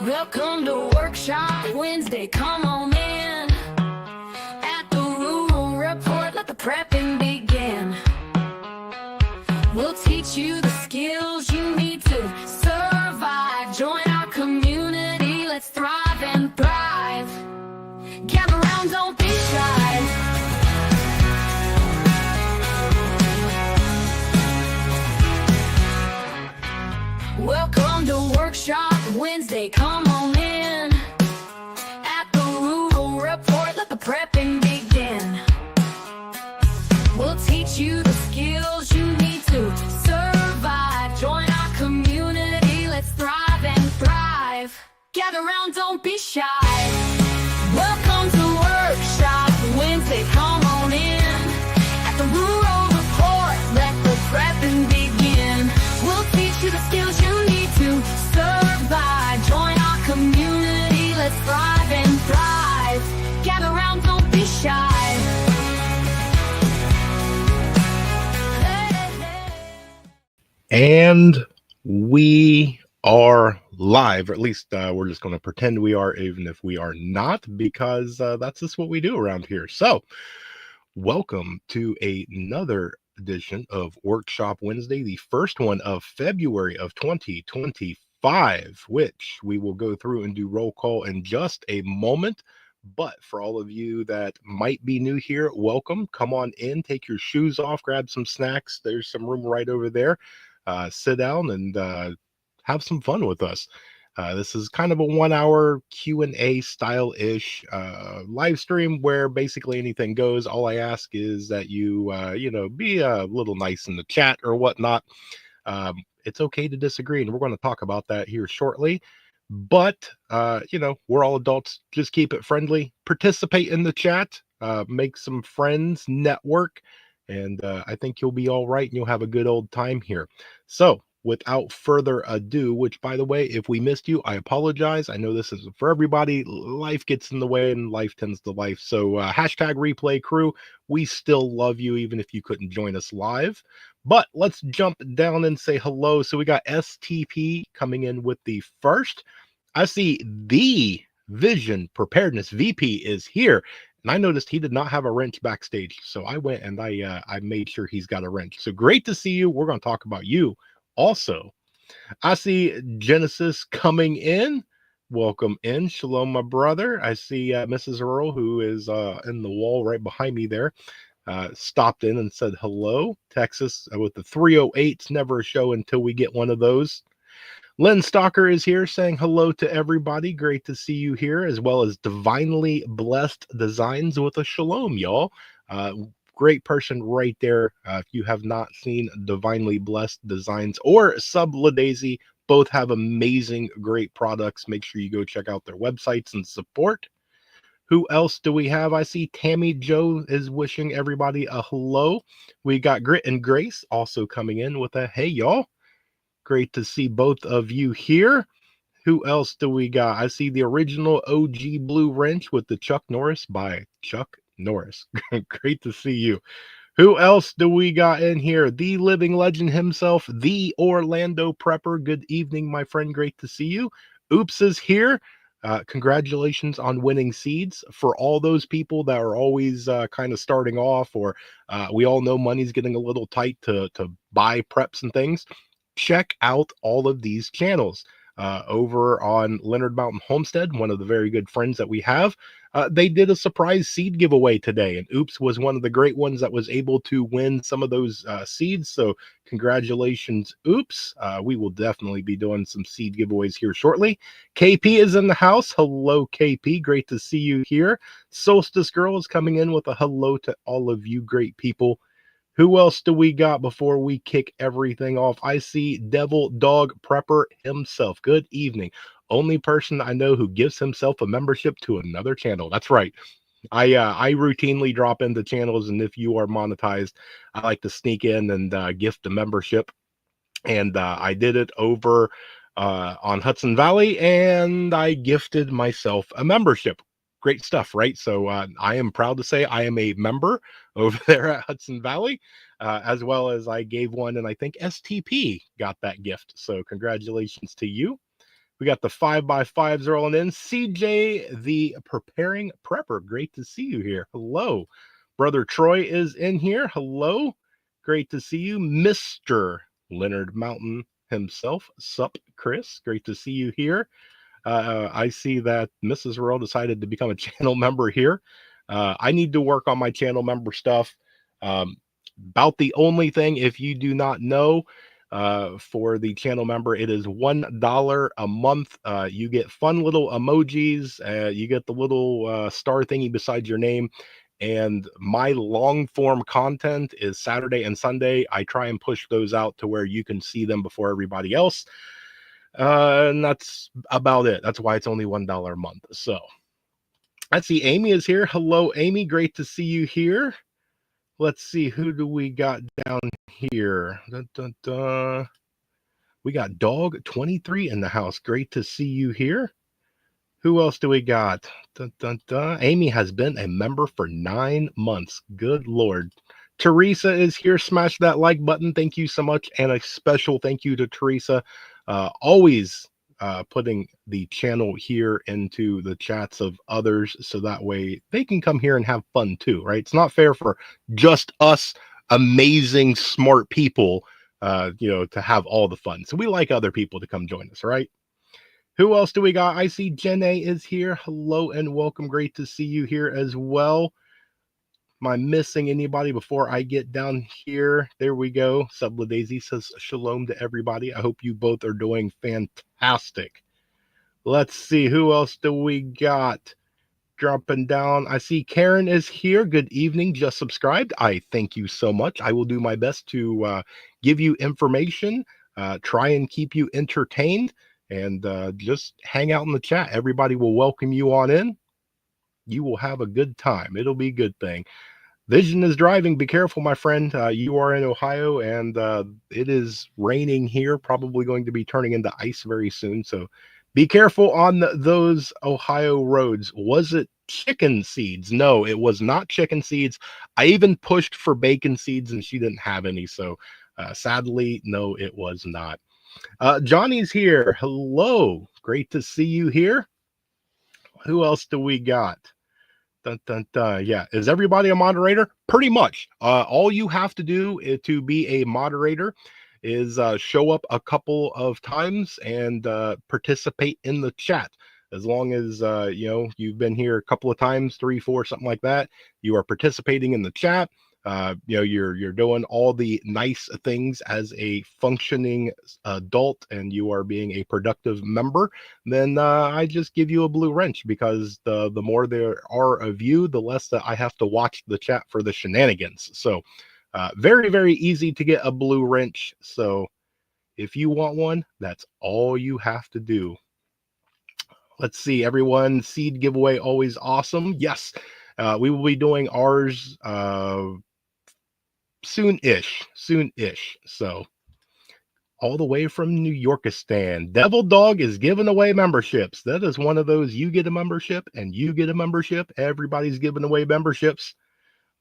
Welcome to Workshop Wednesday, come on in. At the Rural Report, let the prepping begin. We'll teach you the skills you need to survive. Join our community, let's thrive and thrive. Gather round, don't be shy. Welcome to Workshop Wednesday, come on in. At the Rural Report, let the prepping begin. We'll teach you the skills you need to survive. Join our community, let's thrive and thrive. Gather round, don't be shy. Welcome to Workshop Wednesday, come on in. At the Rural Report, let the prepping begin. We'll teach you the skills you need to survive. Join our community, let's thrive and thrive. Gather round, don't be shy. And we are live, or at least we're just going to pretend we are, even if we are not, because that's just what we do around here. So, welcome to another edition of Workshop Wednesday, the first one of February of 2025, which we will go through and do roll call in just a moment. But for all of you that might be new here, welcome. Come on in, take your shoes off, grab some snacks. There's some room right over there. Sit down and have some fun with us. This is kind of a 1 hour Q&A style-ish live stream where basically anything goes. All I ask is that you, be a little nice in the chat or whatnot. It's okay to disagree, and we're going to talk about that here shortly. But, we're all adults. Just keep it friendly. Participate in the chat. Make some friends. Network. And I think you'll be all right, and you'll have a good old time here. So, without further ado, which, by the way, if we missed you, I apologize. I know this is for everybody. Life gets in the way, and life tends to life. So, hashtag replay crew, we still love you, even if you couldn't join us live. But let's jump down and say hello. So, we got STP coming in with the first. I see the Vision Preparedness VP is here. And I noticed he did not have a wrench backstage. So I went and I made sure he's got a wrench. So great to see you. We're going to talk about you also. I see Genesis coming in. Welcome in. Shalom, my brother. I see Mrs. Earl, who is in the wall right behind me there, stopped in and said hello. Texas with the 308s. Never a show until we get one of those. Lynn Stalker is here saying hello to everybody. Great to see you here, as well as Divinely Blessed Designs with a shalom, y'all. Great person right there. If you have not seen Divinely Blessed Designs or Sub La Daisy, both have amazing, great products. Make sure you go check out their websites and support. Who else do we have? I see Tammy Joe is wishing everybody a hello. We got Grit and Grace also coming in with a hey, y'all. Great to see both of you here. Who else do we got? I see the original OG Blue Wrench with the Chuck Norris by Chuck Norris. Great to see you. Who else do we got in here? The living legend himself, the Orlando Prepper. Good evening, my friend. Great to see you. Oops is here. Congratulations on winning seeds. For all those people that are always kind of starting off, or we all know money's getting a little tight to buy preps and things. Check out all of these channels over on Leonard Mountain Homestead, one of the very good friends that we have. They did a surprise seed giveaway today, and Oops was one of the great ones that was able to win some of those seeds. So congratulations, Oops. We will definitely be doing some seed giveaways here shortly. KP is in the house. Hello, KP. Great to see you here. Solstice Girl is coming in with a hello to all of you great people. Who else do we got before we kick everything off? I see Devil Dog Prepper himself. Good evening. Only person I know who gives himself a membership to another channel. That's right. I routinely drop into channels, and if you are monetized, I like to sneak in and gift a membership. And I did it over on Hudson Valley, and I gifted myself a membership. Great stuff, right? So I am proud to say I am a member over there at Hudson Valley, as well as I gave one, and I think STP got that gift. So congratulations to you. We got the 5x5s rolling in. CJ, the preparing prepper. Great to see you here. Hello. Brother Troy is in here. Hello. Great to see you. Mr. Leonard Mountain himself. Sup, Chris. Great to see you here. I see that Mrs. Royal decided to become a channel member here. I need to work on my channel member stuff. About the only thing, if you do not know, for the channel member, it is $1 a month. You get fun little emojis. You get the little star thingy beside your name. And my long form content is Saturday and Sunday. I try and push those out to where you can see them before everybody else. And that's about it. That's why it's only $1 a month. So I see Amy is here. Hello, Amy. Great to see you here. Let's see, who do we got down here? Dun, dun, dun. We got Dog 23 in the house. Great to see you here. Who else do we got? Dun, dun, dun. Amy has been a member for 9 months. Good Lord. Teresa is here. Smash that like button. Thank you so much. And a special thank you to Teresa. Always putting the channel here into the chats of others so that way they can come here and have fun too, right? It's not fair for just us amazing, smart people, to have all the fun. So we like other people to come join us, right? Who else do we got? I see Jenna is here. Hello and welcome. Great to see you here as well. Am I missing anybody before I get down here? There we go. Subla Daisy says shalom to everybody. I hope you both are doing fantastic. Let's see. Who else do we got? Dropping down. I see Karen is here. Good evening. Just subscribed. I thank you so much. I will do my best to give you information, try and keep you entertained, and just hang out in the chat. Everybody will welcome you on in. You will have a good time. It'll be a good thing. Vision is driving. Be careful, my friend. You are in Ohio, and it is raining here. Probably going to be turning into ice very soon. So be careful on those Ohio roads. Was it chicken seeds? No, it was not chicken seeds. I even pushed for bacon seeds, and she didn't have any. So sadly, no, it was not. Johnny's here. Hello. Great to see you here. Who else do we got? Dun, dun, dun. Yeah. Is everybody a moderator? Pretty much. All you have to do to be a moderator is show up a couple of times and participate in the chat. As long as you've been here a couple of times, 3, 4, something like that, you are participating in the chat. You're doing all the nice things as a functioning adult, and you are being a productive member. Then I just give you a blue wrench, because the more there are of you, the less that I have to watch the chat for the shenanigans. So very, very easy to get a blue wrench. So if you want one, that's all you have to do. Let's see, everyone. Seed giveaway, always awesome. Yes, we will be doing ours soon-ish. So all the way from New Yorkistan, Devil Dog is giving away memberships. That is one of those, you get a membership and you get a membership. Everybody's giving away memberships.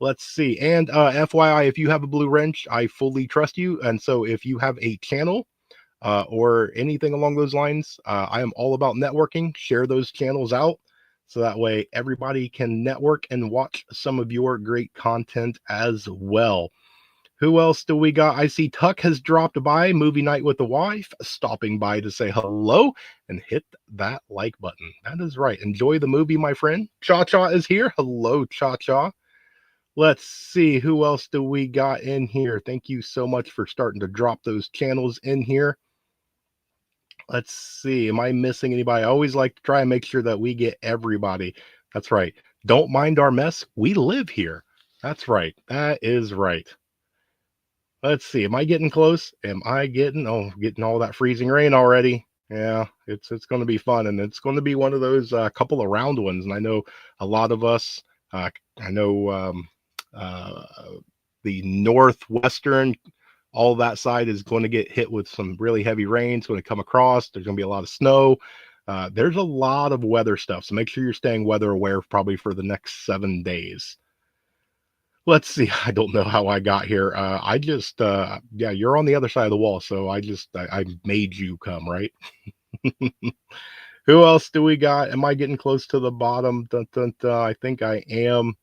Let's see. And FYI, if you have a blue wrench, I fully trust you. And so if you have a channel or anything along those lines, I am all about networking. Share those channels out, so that way everybody can network and watch some of your great content as well. Who else do we got? I see Tuck has dropped by. Movie night with the wife, stopping by to say hello and hit that like button. That is right. Enjoy the movie, my friend. Cha-Cha is here. Hello, Cha-Cha. Let's see. Who else do we got in here? Thank you so much for starting to drop those channels in here. Let's see. Am I missing anybody? I always like to try and make sure that we get everybody. That's right. Don't mind our mess. We live here. That's right. That is right. Let's see. Am I getting close? Am I getting all that freezing rain already? Yeah, it's going to be fun, and it's going to be one of those couple of round ones. And I know a lot of us. I know the northwestern, all that side is going to get hit with some really heavy rain. It's going to come across. There's going to be a lot of snow. There's a lot of weather stuff, so make sure you're staying weather aware probably for the next 7 days. Let's see. I don't know how I got here. I just, yeah, you're on the other side of the wall, so I made you come, right? Who else do we got? Am I getting close to the bottom? Dun, dun, dun. I think I am.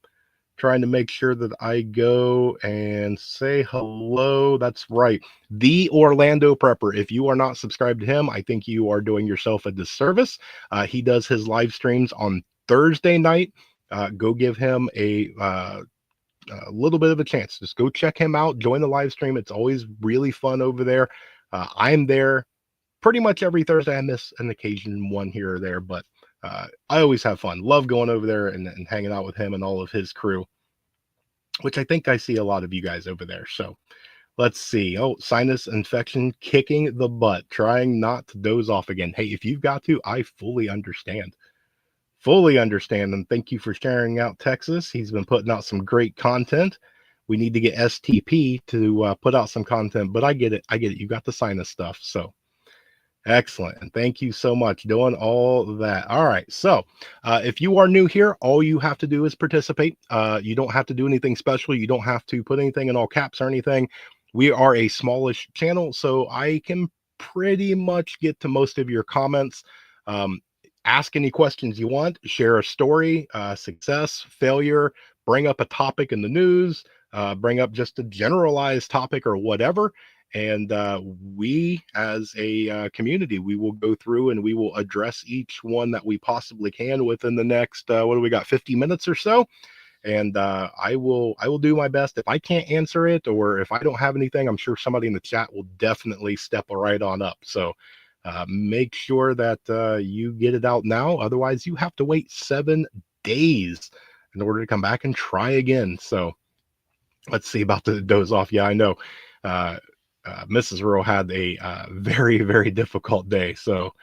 Trying to make sure that I go and say hello. That's right. The Orlando Prepper. If you are not subscribed to him, I think you are doing yourself a disservice. He does his live streams on Thursday night. Go give him a little bit of a chance. Just go check him out. Join the live stream. It's always really fun over there. I'm there pretty much every Thursday. I miss an occasion one here or there, but I always have fun. Love going over there and hanging out with him and all of his crew, which I think I see a lot of you guys over there. So let's see. Oh, sinus infection kicking the butt, trying not to doze off again. Hey, if you've got to, I fully understand. Fully understand. And thank you for sharing out Texas. He's been putting out some great content. We need to get STP to put out some content, but I get it. I get it. You got the sinus stuff. So excellent. And thank you so much doing all that. All right. So if you are new here, all you have to do is participate. You don't have to do anything special. You don't have to put anything in all caps or anything. We are a smallish channel, so I can pretty much get to most of your comments. Ask any questions you want, share a story, success, failure, bring up a topic in the news, bring up just a generalized topic or whatever. And we, as a community, we will go through and we will address each one that we possibly can within the next, what do we got, 50 minutes or so. And I will do my best. If I can't answer it or if I don't have anything, I'm sure somebody in the chat will definitely step right on up. So make sure that you get it out now. Otherwise, you have to wait 7 days in order to come back and try again. So let's see about the doze off. Yeah, I know. Mrs. Rural had a very, very difficult day. So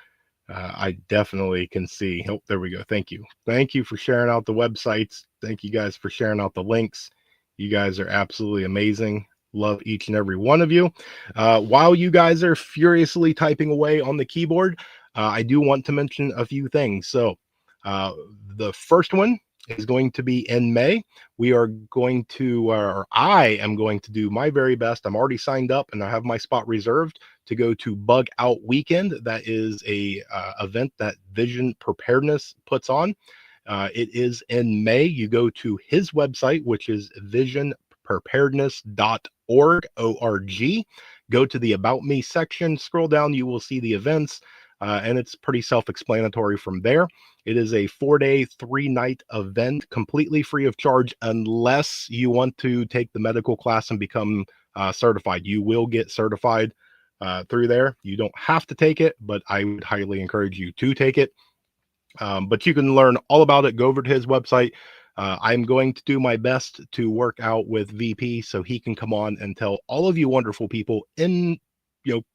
I definitely can see. Oh, there we go. Thank you. Thank you for sharing out the websites. Thank you guys for sharing out the links. You guys are absolutely amazing. Love each and every one of you. While you guys are furiously typing away on the keyboard, I do want to mention a few things. So the first one is going to be in May. We are going to, or I am going to do my very best. I'm already signed up and I have my spot reserved to go to Bug Out Weekend. That is a event that Vision Preparedness puts on. It is in May. You go to his website, which is visionpreparedness.org, O-R-G. Go to the About Me section, scroll down, you will see the events, and it's pretty self-explanatory from there. It is a 4-day, 3-night event, completely free of charge, unless you want to take the medical class and become certified. You will get certified through there. You don't have to take it, but I would highly encourage you to take it. But you can learn all about it. Go over to his website. I'm going to do my best to work out with VP so he can come on and tell all of you wonderful people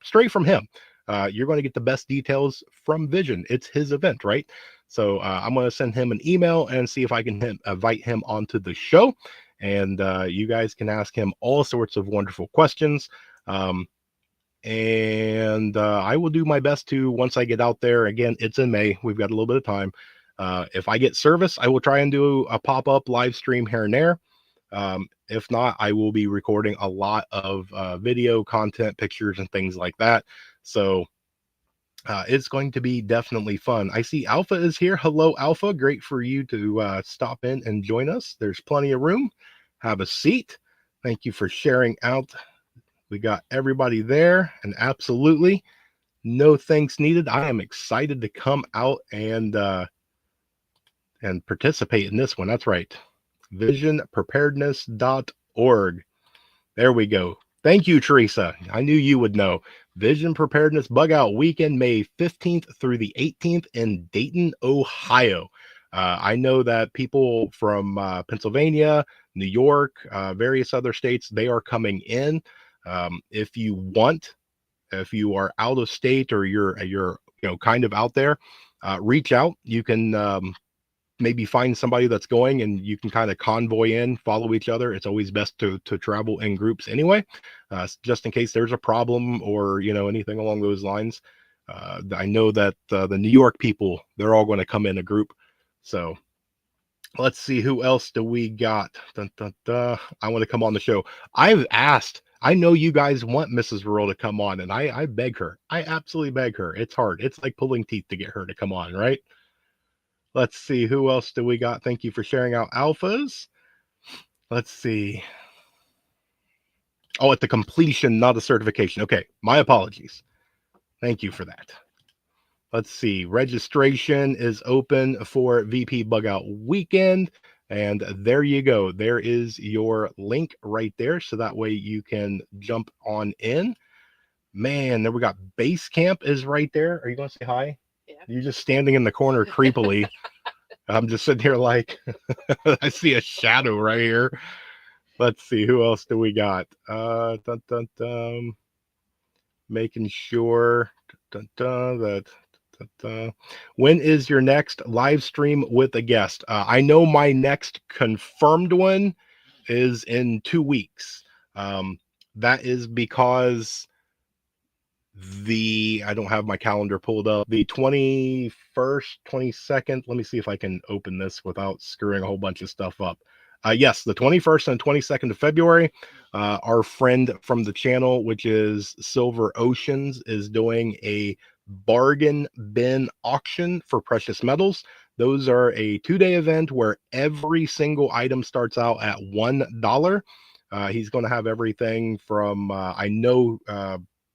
straight from him. You're going to get the best details from Vision. It's his event, right? So I'm going to send him an email and see if I can invite him onto the show. And you guys can ask him all sorts of wonderful questions. And I will do my best to, once I get out there, again, it's in May. We've got a little bit of time. If I get service, I will try and do a pop-up live stream here and there. If not, I will be recording a lot of video content, pictures, and things like that. So it's going to be definitely fun. I see Alpha is here. Hello, Alpha. Great for you to stop in and join us. There's plenty of room. Have a seat. Thank you for sharing out. We got everybody there, and absolutely no thanks needed. I am excited to come out and participate in this one. That's right. Visionpreparedness.org. There we go. Thank you, Teresa. I knew you would know. Vision Preparedness Bug Out Weekend, May 15th through the 18th in Dayton, Ohio. I know that people from Pennsylvania, New York, various other states, they are coming in. If you are out of state or you're kind of out there, reach out. You can maybe find somebody that's going and you can kind of convoy in, follow each other. It's always best to travel in groups anyway, just in case there's a problem or anything along those lines. I know that the New York people, they're all going to come in a group. So let's see, who else do we got? Dun, dun, dun. I want to come on the show. I've asked I know you guys want Mrs. Rural to come on, and I beg her. I absolutely beg her. It's hard. It's like pulling teeth to get her to come on, right? Let's see. Who else do we got? Thank you for sharing out alphas. Let's see. Oh, at the completion, not a certification. Okay, my apologies. Thank you for that. Let's see. Registration is open for VP Bug Out Weekend. And there you go. There is your link right there. So that way you can jump on in. Man, there we got Base Camp is right there. Are you going to say hi? Yeah. You're just standing in the corner creepily. I'm just sitting here like I see a shadow right here. Let's see, who else do we got? Dun, dun, dun, making sure that when is your next live stream with a guest? I know my next confirmed one is in 2 weeks. That is because I don't have my calendar pulled up. The 21st, 22nd. Let me see if I can open this without screwing a whole bunch of stuff up. Yes, the 21st and 22nd of February. Our friend from the channel, which is Silver Oceans, is doing a bargain bin auction for precious metals. Those are a 2-day event where every single item starts out at $1. He's going to have everything from, I know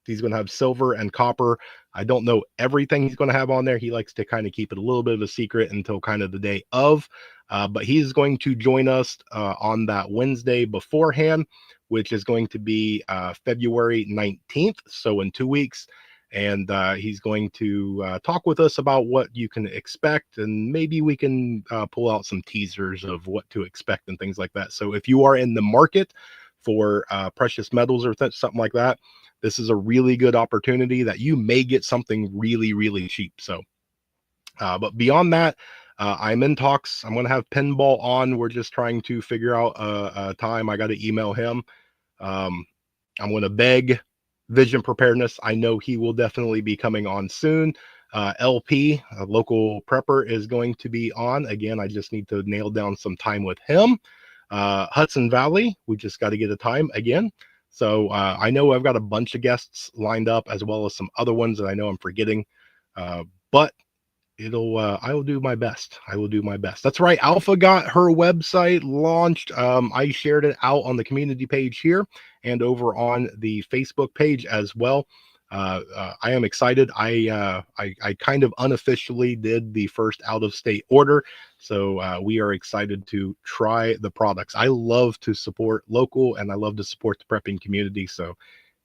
he's going to have silver and copper. I don't know everything he's going to have on there. He likes to kind of keep it a little bit of a secret until kind of the day of. But he's going to join us on that Wednesday beforehand, which is going to be February 19th. So in 2 weeks. And he's going to talk with us about what you can expect. And maybe we can pull out some teasers of what to expect and things like that. So if you are in the market for precious metals or something like that, this is a really good opportunity that you may get something really, really cheap. So, but beyond that, I'm in talks. I'm going to have Pinball on. We're just trying to figure out a time. I got to email him. I'm going to beg Vision Preparedness. I know he will definitely be coming on soon. LP, a local prepper, is going to be on. Again, I just need to nail down some time with him. Hudson Valley, we just got to get a time again. So I know I've got a bunch of guests lined up, as well as some other ones that I know I'm forgetting. But I will do my best. I will do my best. That's right. Alpha got her website launched. I shared it out on the community page here and over on the Facebook page as well. I am excited. I kind of unofficially did the first out-of-state order, so we are excited to try the products. I love to support local, and I love to support the prepping community, so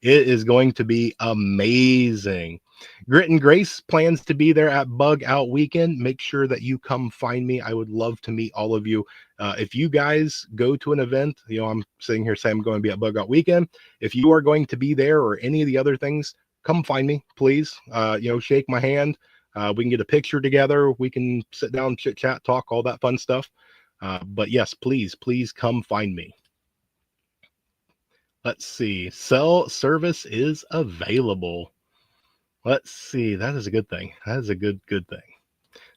it is going to be amazing. Grit and Grace plans to be there at Bug Out Weekend. Make sure that you come find me. I would love to meet all of you. If you guys go to an event, I'm sitting here saying I'm going to be at Bug Out Weekend. If you are going to be there or any of the other things, come find me, please. Shake my hand. We can get a picture together. We can sit down, chit chat, talk, all that fun stuff. But yes, please come find me. Let's see. Cell service is available. Let's see. That is a good thing. That is a good thing.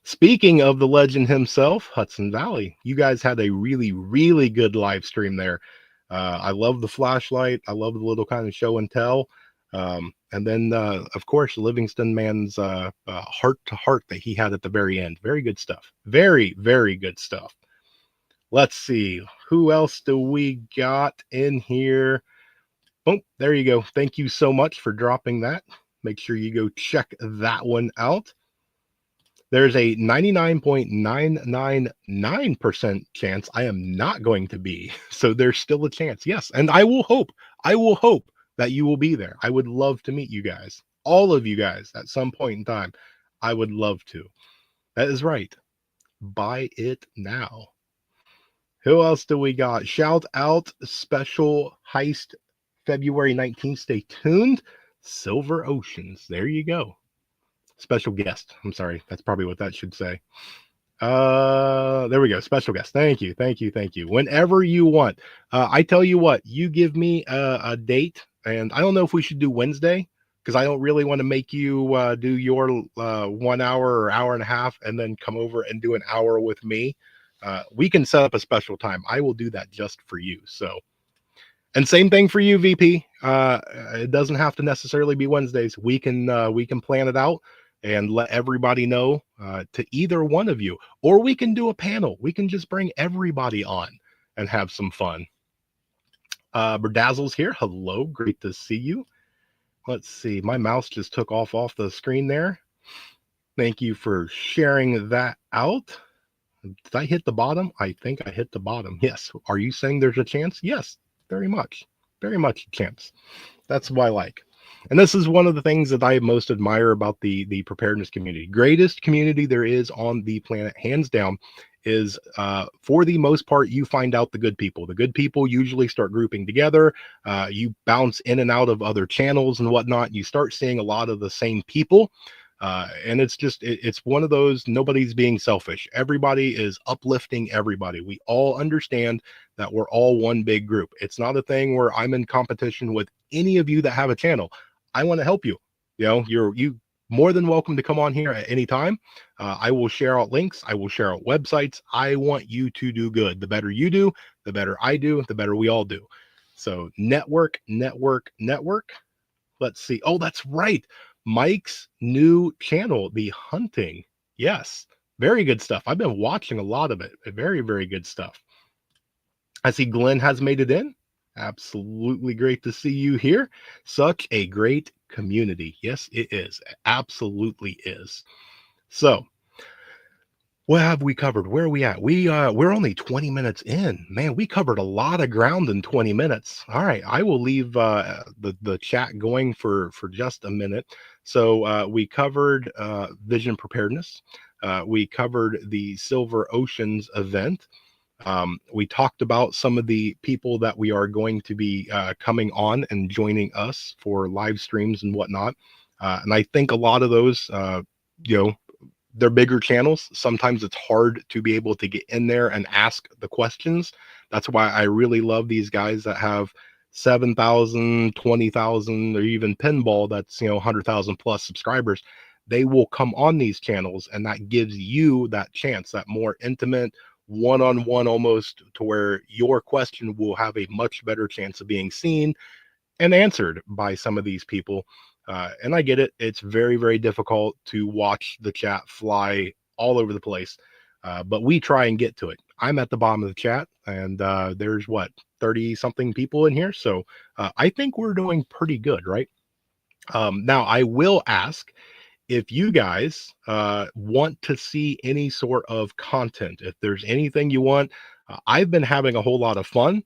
Speaking of the legend himself, Hudson Valley, you guys had a really, really good live stream there. I love the flashlight. I love the little kind of show and tell. And then, of course, Livingston Man's heart to heart that he had at the very end. Very good stuff. Very, very good stuff. Let's see. Who else do we got in here? Boom. There you go. Thank you so much for dropping that. Make sure you go check that one out. There's a 99.999% chance I am not going to be. So there's still a chance. Yes. And I will hope that you will be there. I would love to meet you guys. All of you guys at some point in time. I would love to. That is right. Buy it now. Who else do we got? Shout out special heist February 19th. Stay tuned. Silver Oceans. There you go. Special guest. I'm sorry. That's probably what that should say. There we go. Special guest. Thank you. Whenever you want. I tell you what, you give me a date, and I don't know if we should do Wednesday, because I don't really want to make you do your 1 hour or hour and a half and then come over and do an hour with me. We can set up a special time. I will do that just for you. So And same thing for you, VP. It doesn't have to necessarily be Wednesdays. We can plan it out and let everybody know to either one of you, or we can do a panel. We can just bring everybody on and have some fun. Berdazzle's here. Hello, great to see you. Let's see. My mouse just took off the screen there. Thank you for sharing that out. Did I hit the bottom? I think I hit the bottom. Yes. Are you saying there's a chance? Yes, very much. Very much a chance. That's what I like. And this is one of the things that I most admire about the preparedness community. Greatest community there is on the planet, hands down, is for the most part, you find out the good people. The good people usually start grouping together. You bounce in and out of other channels and whatnot. You start seeing a lot of the same people. And it's just, it's one of those, nobody's being selfish. Everybody is uplifting everybody. We all understand that we're all one big group. It's not a thing where I'm in competition with any of you that have a channel. I want to help you. You know, you more than welcome to come on here at any time. I will share out links. I will share out websites. I want you to do good. The better you do, the better I do, the better we all do. So network, network, network. Let's see. Oh, that's right. Mike's new channel, The Hunting. Yes, very good stuff. I've been watching a lot of it. Very, very good stuff. I see Glenn has made it in. Absolutely great to see you here. Such a great community. Yes, it is. It absolutely is. So, what have we covered? Where are we at? We're only 20 minutes in. Man, we covered a lot of ground in 20 minutes. All right, I will leave the chat going for just a minute. So we covered vision preparedness. We covered the Silver Oceans event. We talked about some of the people that we are going to be coming on and joining us for live streams and whatnot. And I think a lot of those, you know, they're bigger channels. Sometimes it's hard to be able to get in there and ask the questions. That's why I really love these guys that have 7,000, 20,000, or even Pinball that's, you know, 100,000 plus subscribers. They will come on these channels, and that gives you that chance, that more intimate, one-on-one almost, to where your question will have a much better chance of being seen and answered by some of these people. And I get it. It's very, very difficult to watch the chat fly all over the place. But we try and get to it. I'm at the bottom of the chat, and there's what, 30 something people in here. So I think we're doing pretty good, right? Now, I will ask if you guys want to see any sort of content, if there's anything you want. I've been having a whole lot of fun.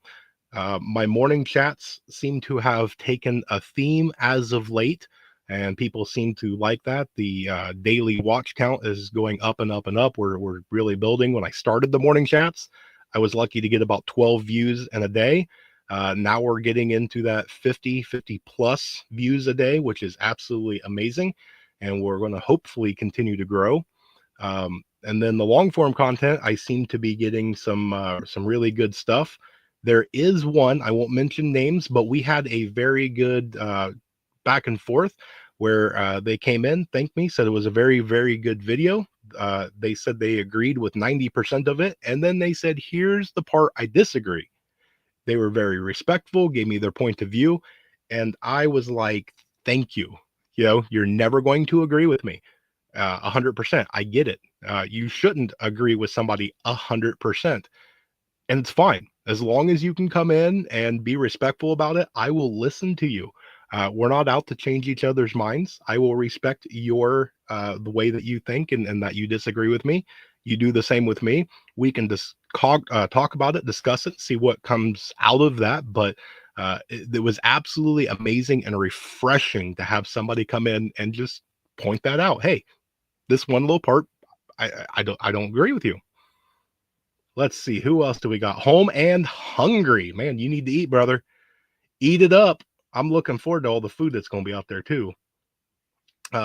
My morning chats seem to have taken a theme as of late, and people seem to like that. The daily watch count is going up and up and up. We're really building. When I started the morning chats, I was lucky to get about 12 views in a day. Now we're getting into that 50 plus views a day, which is absolutely amazing. And we're going to hopefully continue to grow. And then the long form content, I seem to be getting some really good stuff. There is one, I won't mention names, but we had a very good back and forth where they came in, thanked me, said it was a very, very good video. They said they agreed with 90% of it. And then they said, here's the part I disagree. They were very respectful, gave me their point of view. And I was like, thank you. You know, you're never going to agree with me 100%. I get it. You shouldn't agree with somebody 100%. And it's fine. As long as you can come in and be respectful about it, I will listen to you. We're not out to change each other's minds. I will respect your the way that you think and that you disagree with me. You do the same with me. We can just talk about it, discuss it, see what comes out of that. But it was absolutely amazing and refreshing to have somebody come in and just point that out. Hey, this one little part, I don't agree with you. Let's see, who else do we got? Home and Hungry. Man, you need to eat, brother. Eat it up. I'm looking forward to all the food that's going to be out there too.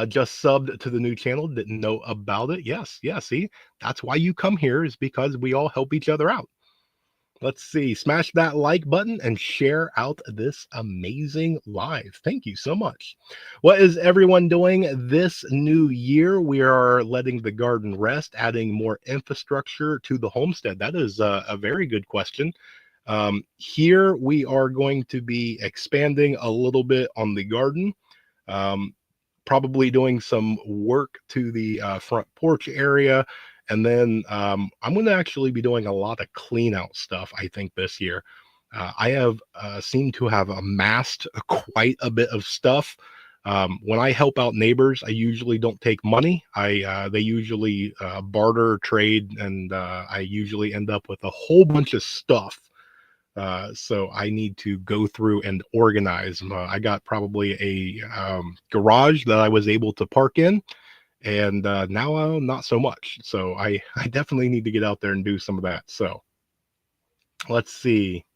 Just subbed to the new channel. Didn't know about it. Yes. See, that's why you come here, is because we all help each other out. Let's see. Smash that like button and share out this amazing live. Thank you so much. What is everyone doing this new year? We are letting the garden rest, adding more infrastructure to the homestead. That is a very good question. Here we are going to be expanding a little bit on the garden. Um, Probably doing some work to the front porch area. And then I'm going to actually be doing a lot of clean out stuff, I think, this year. I have seemed to have amassed quite a bit of stuff. When I help out neighbors, I usually don't take money. They usually barter, trade, and I usually end up with a whole bunch of stuff. So I need to go through and organize. I got probably a garage that I was able to park in, and now not so much. So I definitely need to get out there and do some of that. So let's see.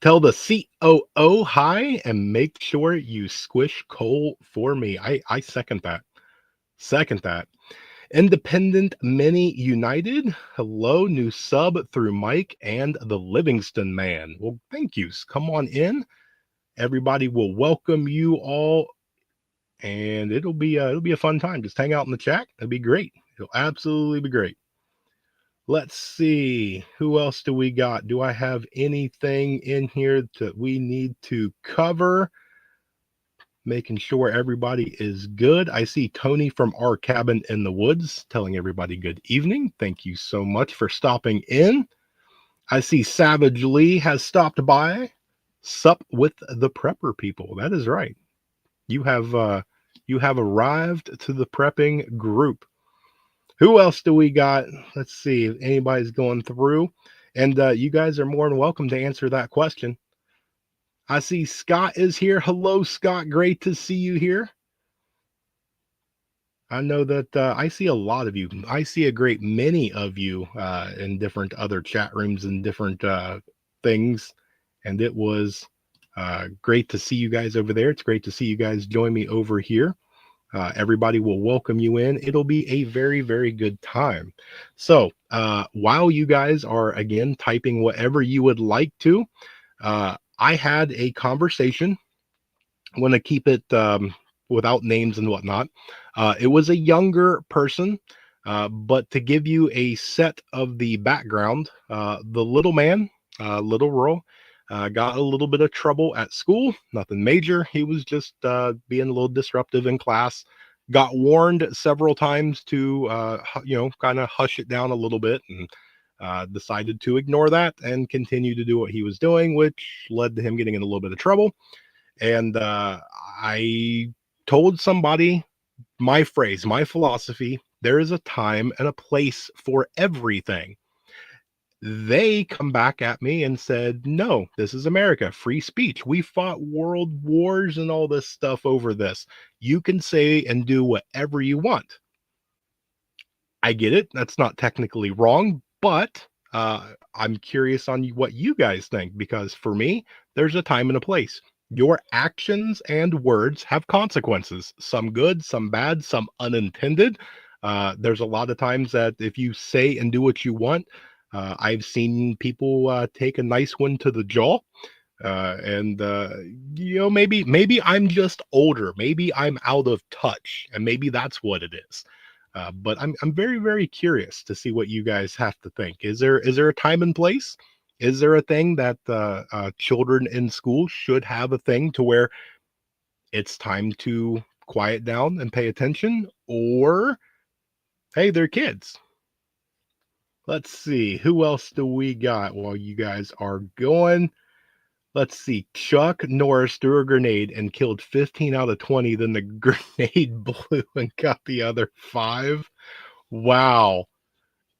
Tell the COO hi and make sure you squish Cole for me. I second that. Second that. Independent Mini United. Hello, new sub through Mike and the Livingston Man. Well, thank yous. Come on in. Everybody will welcome you all, and it'll be a fun time. Just hang out in the chat. It'll be great. It'll absolutely be great. Let's see. Who else do we got? Do I have anything in here that we need to cover? Making sure everybody is good. I see Tony from Our Cabin in the Woods telling everybody good evening. Thank you so much for stopping in. I see Savage Lee has stopped by. Sup with the prepper people. That is right. You have arrived to the prepping group. Who else do we got? Let's see if anybody's going through. And you guys are more than welcome to answer that question. I see Scott is here. Hello, Scott. Great to see you here. I know that I see a lot of you. I see a great many of you in different other chat rooms and different things. And it was great to see you guys over there. It's great to see you guys join me over here. Everybody will welcome you in. It'll be a very, very good time. So while you guys are, again, typing whatever you would like to, I had a conversation. I want to keep it without names and whatnot. It was a younger person, but to give you a set of the background, the little man, little Earl, got a little bit of trouble at school. Nothing major. He was just being a little disruptive in class. Got warned several times to, kind of hush it down a little bit, and decided to ignore that and continue to do what he was doing, which led to him getting in a little bit of trouble. And I told somebody my phrase, my philosophy: there is a time and a place for everything. They come back at me and said, no, this is America, free speech. We fought world wars and all this stuff over this. You can say and do whatever you want. I get it. That's not technically wrong, but I'm curious on what you guys think, because for me, there's a time and a place. Your actions and words have consequences, some good, some bad, some unintended. There's a lot of times that if you say and do what you want, I've seen people take a nice one to the jaw. And maybe I'm just older, maybe I'm out of touch, and maybe that's what it is. But I'm very, very curious to see what you guys have to think. Is there a time and place? Is there a thing that children in school should have a thing to where it's time to quiet down and pay attention? Or, hey, they're kids. Let's see. Who else do we got while you guys are going? Let's see. Chuck Norris threw a grenade and killed 15 out of 20. Then the grenade blew and got the other 5. Wow.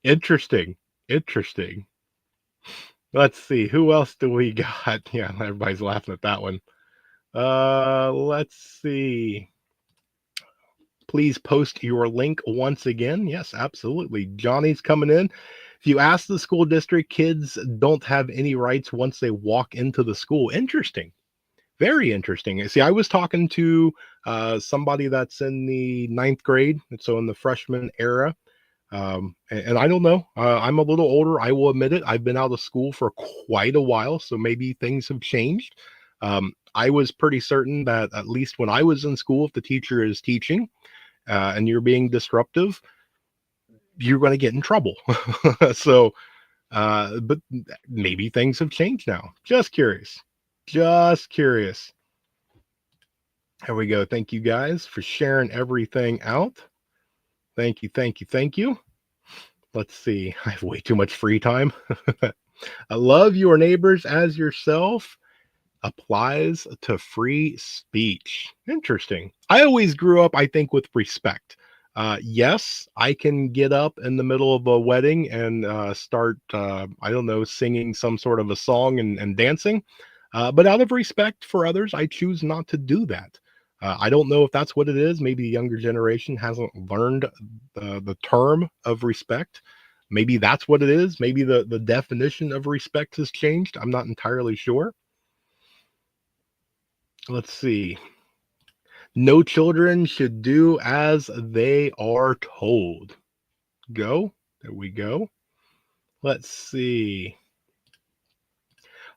Interesting. Interesting. Let's see. Who else do we got? Yeah, everybody's laughing at that one. Let's see. Please post your link once again. Yes, absolutely. Johnny's coming in. If you ask the school district, kids don't have any rights once they walk into the school. Interesting. Very interesting. See, I was talking to somebody that's in the 9th grade, so in the freshman era. And I don't know. I'm a little older. I will admit it. I've been out of school for quite a while, so maybe things have changed. I was pretty certain that at least when I was in school, if the teacher is teaching and you're being disruptive, you're going to get in trouble. So But maybe things have changed now. Just curious. Just curious. Here we go. Thank you guys for sharing everything out. Thank you, thank you, thank you. Let's see. I have way too much free time. I love your neighbors as yourself applies to free speech. Interesting. I always grew up, I think, with respect. Yes, I can get up in the middle of a wedding and start, I don't know, singing some sort of a song and dancing. But out of respect for others, I choose not to do that. I don't know if that's what it is. Maybe the younger generation hasn't learned the term of respect. Maybe that's what it is. Maybe the definition of respect has changed. I'm not entirely sure. Let's see. No children should do as they are told. Go. There we go. Let's see.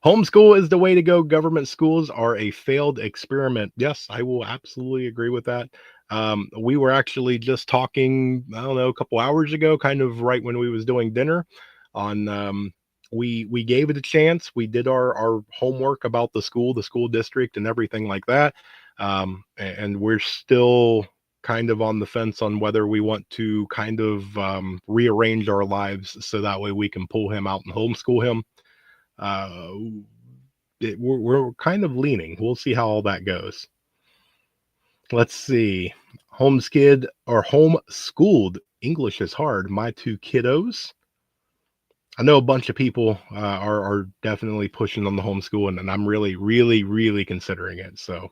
Homeschool is the way to go. Government schools are a failed experiment. Yes, I will absolutely agree with that. We were actually just talking, I don't know, a couple hours ago, kind of right when we was doing dinner on we gave it a chance. We did our homework about the school district and everything like that. And we're still kind of on the fence on whether we want to kind of rearrange our lives so that way we can pull him out and homeschool him. uh, we're kind of leaning. We'll see how all that goes. Let's see. Homeskid or homeschooled. English is hard. My two kiddos. I know a bunch of people are definitely pushing on the homeschooling, and I'm really, really, really considering it. So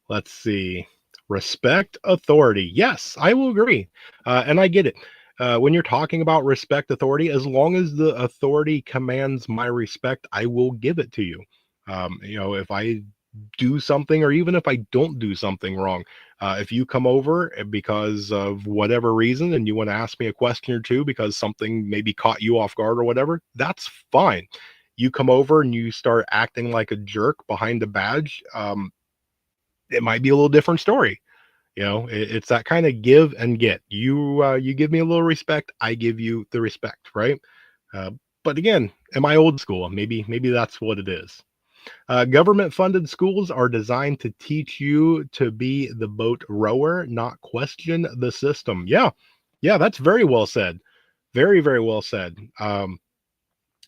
let's see. Respect authority. Yes, I will agree. And I get it. When you're talking about respect authority, as long as the authority commands my respect, I will give it to you. If I do something, or even if I don't do something wrong, if you come over because of whatever reason and you want to ask me a question or two because something maybe caught you off guard or whatever, that's fine. You come over and you start acting like a jerk behind a badge, it might be a little different story. It's that kind of give and get. You give me a little respect, I give you the respect, right? uh, but again, am I old school? Maybe that's what it is. Government funded schools are designed to teach you to be the boat rower, not question the system. Yeah, yeah, that's very well said. Very, very well said. And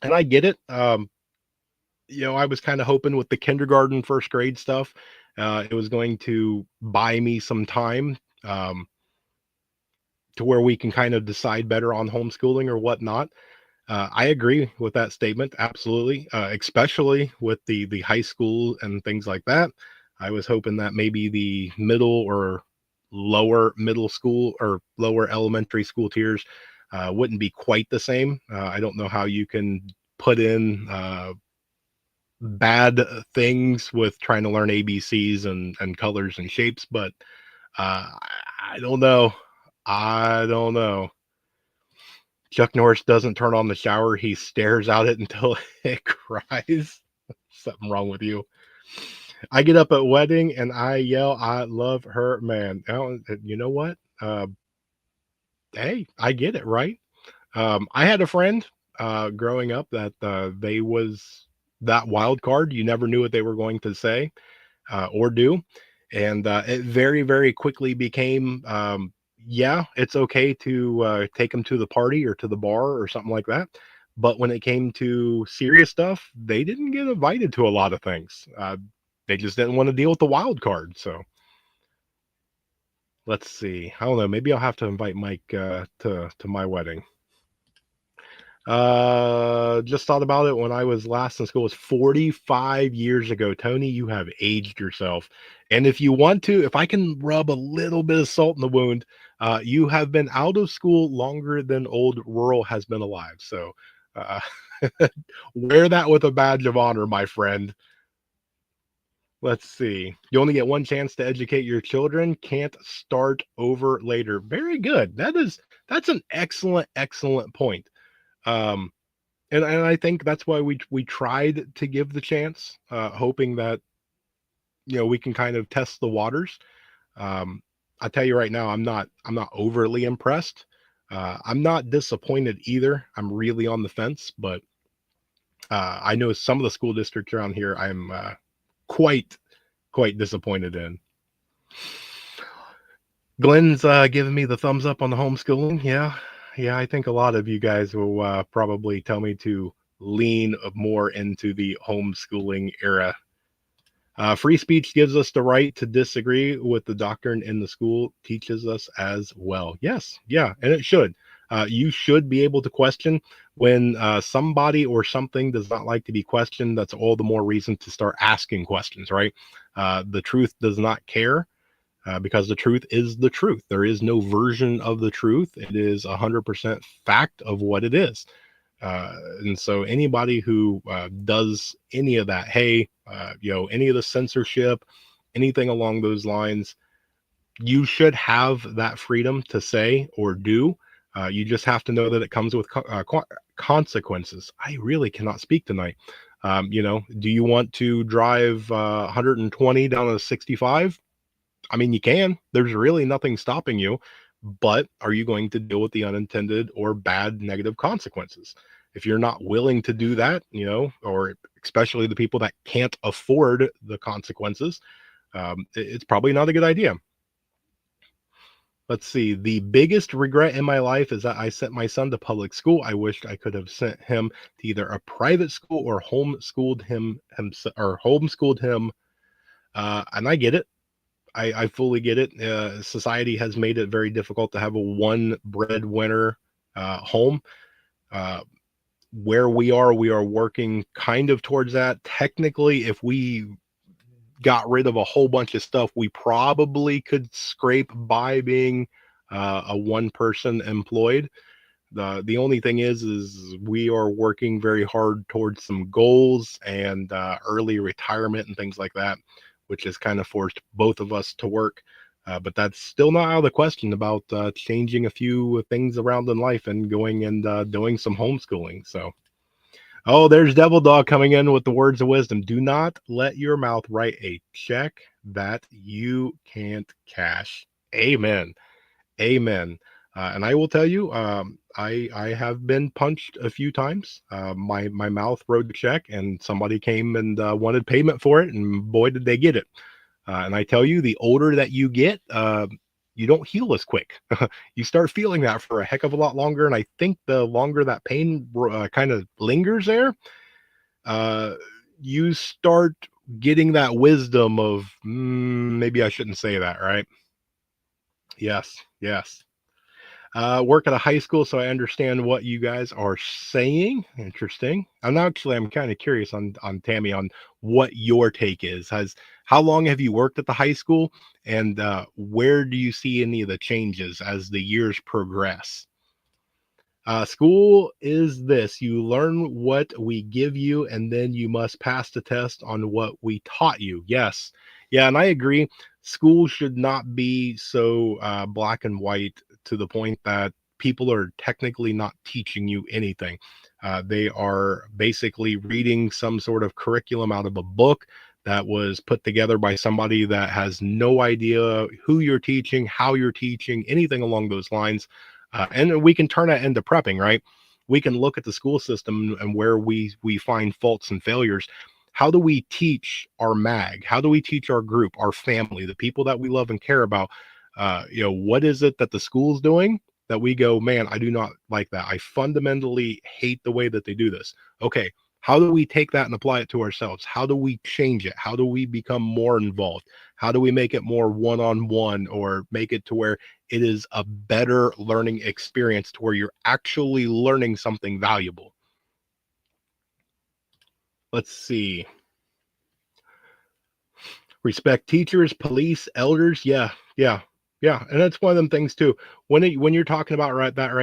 I get it. I was kind of hoping with the kindergarten, first grade stuff, it was going to buy me some time, to where we can kind of decide better on homeschooling or whatnot. I agree with that statement, absolutely, especially with the high school and things like that. I was hoping that maybe the middle or lower middle school or lower elementary school tiers wouldn't be quite the same. I don't know how you can put in bad things with trying to learn ABCs and colors and shapes, but I don't know. I don't know. Chuck Norris doesn't turn on the shower. He stares at it until it cries. Something wrong with you. I get up at wedding and I yell, I love her, man. You know what? Hey, I get it, right? I had a friend growing up that they was that wild card. You never knew what they were going to say or do. And it very, very quickly became, yeah, it's okay to take them to the party or to the bar or something like that. But when it came to serious stuff, they didn't get invited to a lot of things. They just didn't want to deal with the wild card. So let's see. I don't know. Maybe I'll have to invite Mike to my wedding. Just thought about it when I was last in school. It was 45 years ago. Tony, you have aged yourself. And if you want to, if I can rub a little bit of salt in the wound, you have been out of school longer than old rural has been alive. So uh, wear that with a badge of honor, my friend. Let's see. You only get one chance to educate your children. Can't start over later. Very good. That's an excellent, excellent point. Um, and I think that's why we tried to give the chance, hoping that we can kind of test the waters. Um, I tell you right now, I'm not overly impressed. I'm not disappointed either. I'm really on the fence, but I know some of the school districts around here I'm quite quite disappointed in. Glenn's giving me the thumbs up on the homeschooling. Yeah, yeah, I think a lot of you guys will probably tell me to lean more into the homeschooling era. Free speech gives us the right to disagree with the doctrine in the school teaches us as well. Yes, yeah, and it should. You should be able to question when somebody or something does not like to be questioned. That's all the more reason to start asking questions, right? The truth does not care because the truth is the truth. There is no version of the truth. It is 100% fact of what it is. And so anybody who does any of that, hey, any of the censorship, anything along those lines, you should have that freedom to say or do. You just have to know that it comes with consequences. I really cannot speak tonight. Do you want to drive 120 down a 65? I mean, you can. There's really nothing stopping you, but are you going to deal with the unintended or bad negative consequences? If you're not willing to do that, or especially the people that can't afford the consequences, it's probably not a good idea. Let's see. The biggest regret in my life is that I sent my son to public school. I wished I could have sent him to either a private school or homeschooled him. And I get it. I fully get it. Society has made it very difficult to have a one breadwinner home. Uh, where we are working kind of towards that. Technically, if we got rid of a whole bunch of stuff, we probably could scrape by being a one person employed. The only thing is we are working very hard towards some goals and early retirement and things like that, which has kind of forced both of us to work. But that's still not out of the question about changing a few things around in life and going and doing some homeschooling. So, oh, there's Devil Dog coming in with the words of wisdom. Do not let your mouth write a check that you can't cash. Amen. Amen. And I will tell you, I have been punched a few times. My mouth wrote the check, and somebody came and wanted payment for it, and boy, did they get it. And I tell you, the older that you get, you don't heal as quick. You start feeling that for a heck of a lot longer, and I think the longer that pain kind of lingers there, you start getting that wisdom of maybe I shouldn't say that, right? Yes, yes. Work at a high school, so I understand what you guys are saying. Interesting. I'm kind of curious on Tammy on what your take is. How long have you worked at the high school, and where do you see any of the changes as the years progress? School is this: you learn what we give you, and then you must pass the test on what we taught you. Yes, yeah, and I agree. School should not be so black and white to the point that people are technically not teaching you anything. They are basically reading some sort of curriculum out of a book that was put together by somebody that has no idea who you're teaching, how you're teaching, anything along those lines. And we can turn that into prepping, right? We can look at the school system and where we find faults and failures. How do we teach our mag? How do we teach our group, our family, the people that we love and care about? What is it that the school's doing that we go, man, I do not like that. I fundamentally hate the way that they do this. Okay, how do we take that and apply it to ourselves? How do we change it? How do we become more involved? How do we make it more one-on-one or make it to where it is a better learning experience to where you're actually learning something valuable? Let's see. Respect teachers, police, elders. Yeah, yeah, yeah. And that's one of them things too. When you're talking about right there,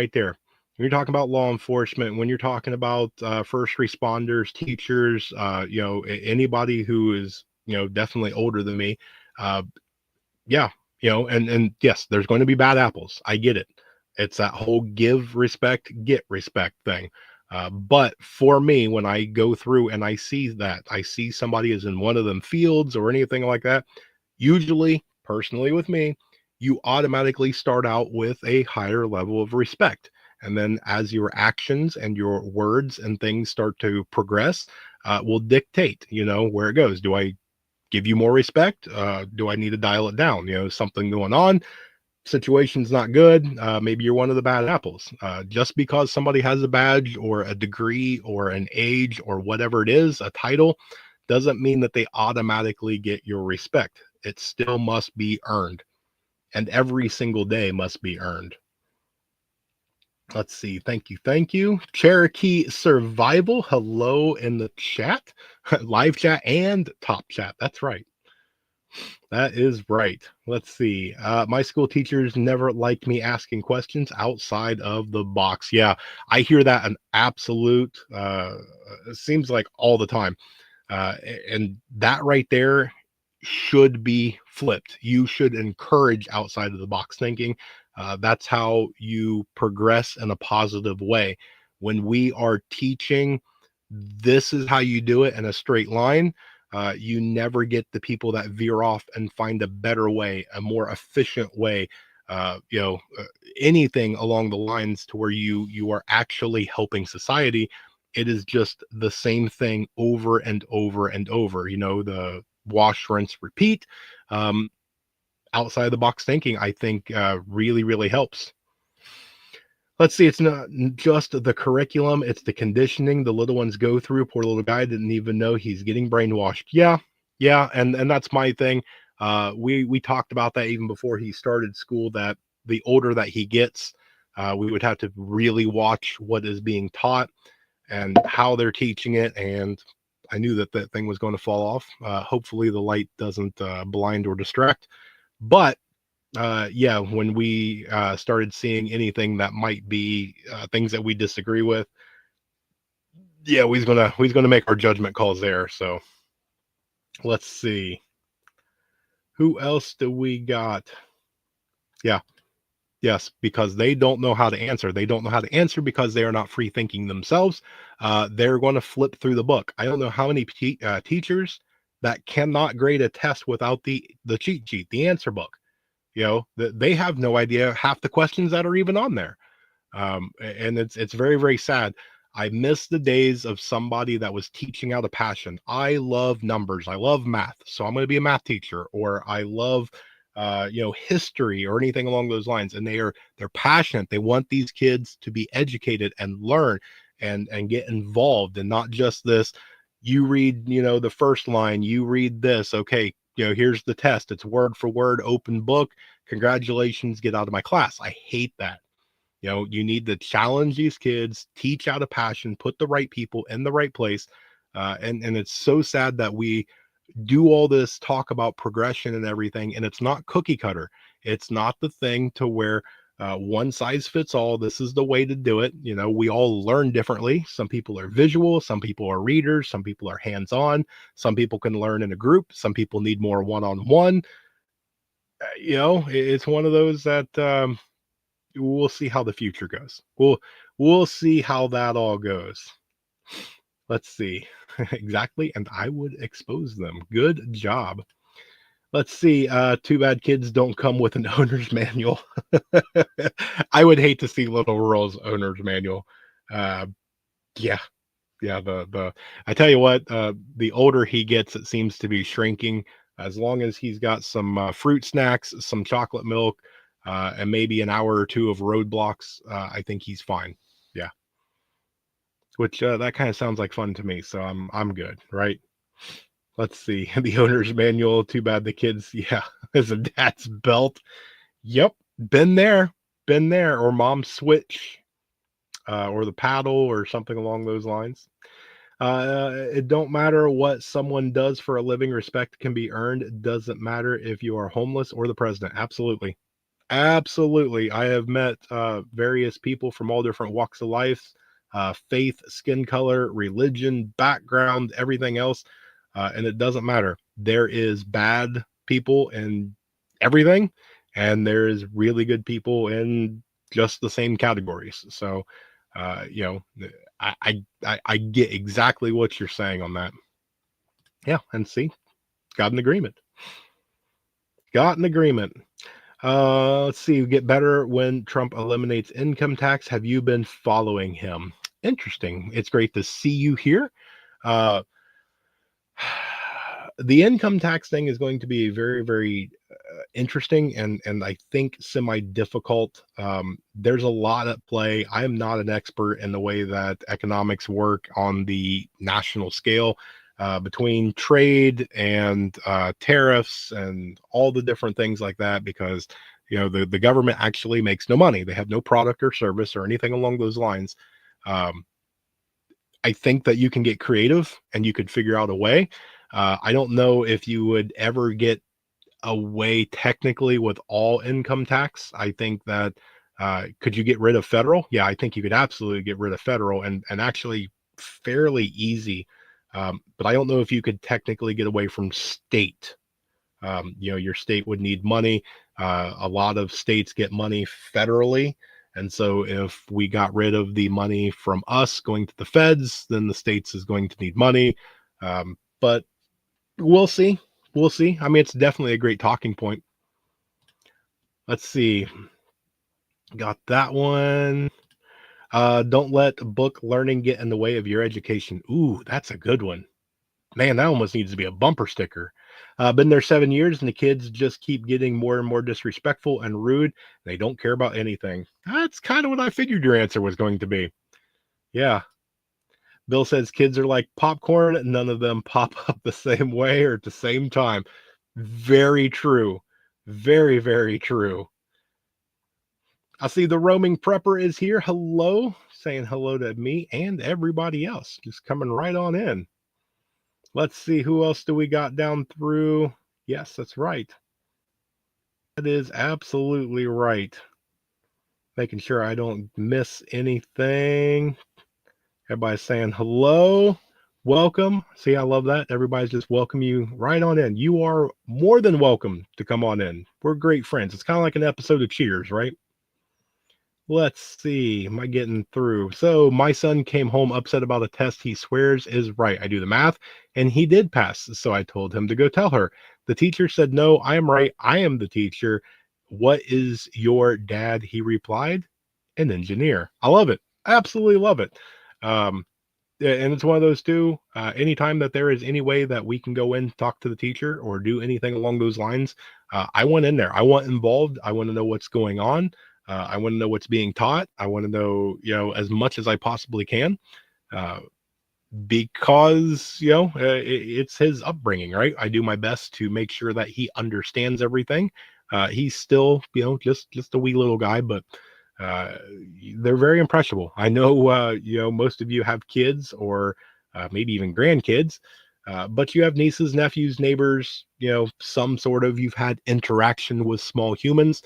when you're talking about law enforcement, when you're talking about first responders, teachers, anybody who is definitely older than me, uh, yeah, and yes, there's going to be bad apples. I get it. It's that whole give respect, get respect thing. But for me, when I go through and I see somebody is in one of them fields or anything like that, usually, personally with me, you automatically start out with a higher level of respect. And then as your actions and your words and things start to progress, will dictate, where it goes. Do I give you more respect? Do I need to dial it down? Something going on, situation's not good. Maybe you're one of the bad apples. Just because somebody has a badge or a degree or an age or whatever it is, a title, doesn't mean that they automatically get your respect. It still must be earned, and every single day must be earned. Let's see. Thank you. Thank you. Cherokee Survival. Hello in the chat, live chat and top chat. That's right. That is right. Let's see. My school teachers never liked me asking questions outside of the box. Yeah, I hear that an absolute, it seems like all the time. And that right there should be flipped. You should encourage outside of the box thinking. That's how you progress in a positive way. When we are teaching, this is how you do it in a straight line. You never get the people that veer off and find a better way, a more efficient way. Anything along the lines to where you are actually helping society. It is just the same thing over and over and over. The wash, rinse, repeat. Um, Outside the box thinking, I think, really, really helps. Let's see, it's not just the curriculum, it's the conditioning the little ones go through. Poor little guy didn't even know he's getting brainwashed. Yeah, yeah, and that's my thing. We talked about that even before he started school, that the older that he gets, we would have to really watch what is being taught and how they're teaching it. And I knew that that thing was going to fall off. Hopefully the light doesn't blind or distract. But yeah, when we started seeing anything that might be things that we disagree with, yeah, he's gonna make our judgment calls there. So let's see, who else do we got? Yeah, yes, because they don't know how to answer. They don't know how to answer because they are not free thinking themselves. They're going to flip through the book. I don't know how many teachers that cannot grade a test without the cheat sheet, the answer book. They have no idea half the questions that are even on there. And it's very, very sad. I miss the days of somebody that was teaching out a passion. I love numbers, I love math, so I'm going to be a math teacher. Or I love history or anything along those lines, and they're passionate. They want these kids to be educated and learn and get involved, and not just this. You read, the first line, you read this, okay, here's the test, it's word for word, open book, congratulations, get out of my class. I hate that. You need to challenge these kids, teach out a passion, put the right people in the right place. And it's so sad that we do all this talk about progression and everything, and it's not cookie cutter. It's not the thing to where one size fits all. This is the way to do it. We all learn differently. Some people are visual, some people are readers, some people are hands-on, some people can learn in a group, some people need more one-on-one. It's one of those that we'll see how the future goes. We'll see how that all goes. Let's see. Exactly, and I would expose them. Good job. Let's see. Too bad kids don't come with an owner's manual. I would hate to see little Earl's owner's manual. Uh, yeah, yeah. The I tell you what, the older he gets, it seems to be shrinking. As long as he's got some fruit snacks, some chocolate milk, and maybe an hour or two of roadblocks, I think he's fine. Yeah, which that kind of sounds like fun to me. So I'm good, right? Let's see. The owner's manual. Too bad the kids, yeah, is a dad's belt. Yep, been there. Or mom's switch, or the paddle, or something along those lines. It don't matter what someone does for a living. Respect can be earned. It doesn't matter if you are homeless or the president. Absolutely. Absolutely. I have met various people from all different walks of life, faith, skin color, religion, background, everything else. And it doesn't matter. There is bad people in everything, and there is really good people in just the same categories. So, uh, you know, I get exactly what you're saying on that. Yeah, and see, got an agreement. Got an agreement. Let's see. Get better when Trump eliminates income tax. Have you been following him? Interesting. It's great to see you here. Uh, the income tax thing is going to be very, very interesting and I think semi difficult. There's a lot at play. I am not an expert in the way that economics work on the national scale. Between trade and tariffs and all the different things like that, because the government actually makes no money. They have no product or service or anything along those lines. Um, I think that you can get creative and you could figure out a way. I don't know if you would ever get away technically with all income tax. I think that could you get rid of federal? Yeah, I think you could absolutely get rid of federal and actually fairly easy. But I don't know if you could technically get away from state. Your state would need money. A lot of states get money federally. And so if we got rid of the money from us going to the feds, then the states is going to need money. But we'll see. We'll see. I mean, it's definitely a great talking point. Let's see. Got that one. Don't let book learning get in the way of your education. Ooh, that's a good one. Man, that almost needs to be a bumper sticker. Been there 7 years, and the kids just keep getting more and more disrespectful and rude. They don't care about anything. That's kind of what I figured your answer was going to be. Yeah. Bill says kids are like popcorn. None of them pop up the same way or at the same time. Very true. Very, very true. I see the roaming prepper is here. Hello, saying hello to me and everybody else. Just coming right on in. Let's see, who else do we got down through? Yes, that's right. That is absolutely right. Making sure I don't miss anything. Everybody's saying hello. Welcome. See, I love that. Everybody's just welcome you right on in. You are more than welcome to come on in. We're great friends. It's kind of like an episode of Cheers, right? Let's see. Am I getting through? So, my son came home upset about a test he swears is right. I do the math, and he did pass. So, I told him to go tell her. The teacher said, "No, I am right. I am the teacher. What is your dad?" He replied, "An engineer." I love it. Absolutely love it. Um, yeah, and it's one of those two. Anytime that there is any way that we can go in, talk to the teacher, or do anything along those lines, I want in there. I want involved. I want to know what's going on. I want to know what's being taught. I want to know, as much as I possibly can, uh, because it's his upbringing, right? I do my best to make sure that he understands everything. He's still, just a wee little guy, but uh, they're very impressionable. I know, most of you have kids or maybe even grandkids, but you have nieces, nephews, neighbors, some sort of you've had interaction with small humans.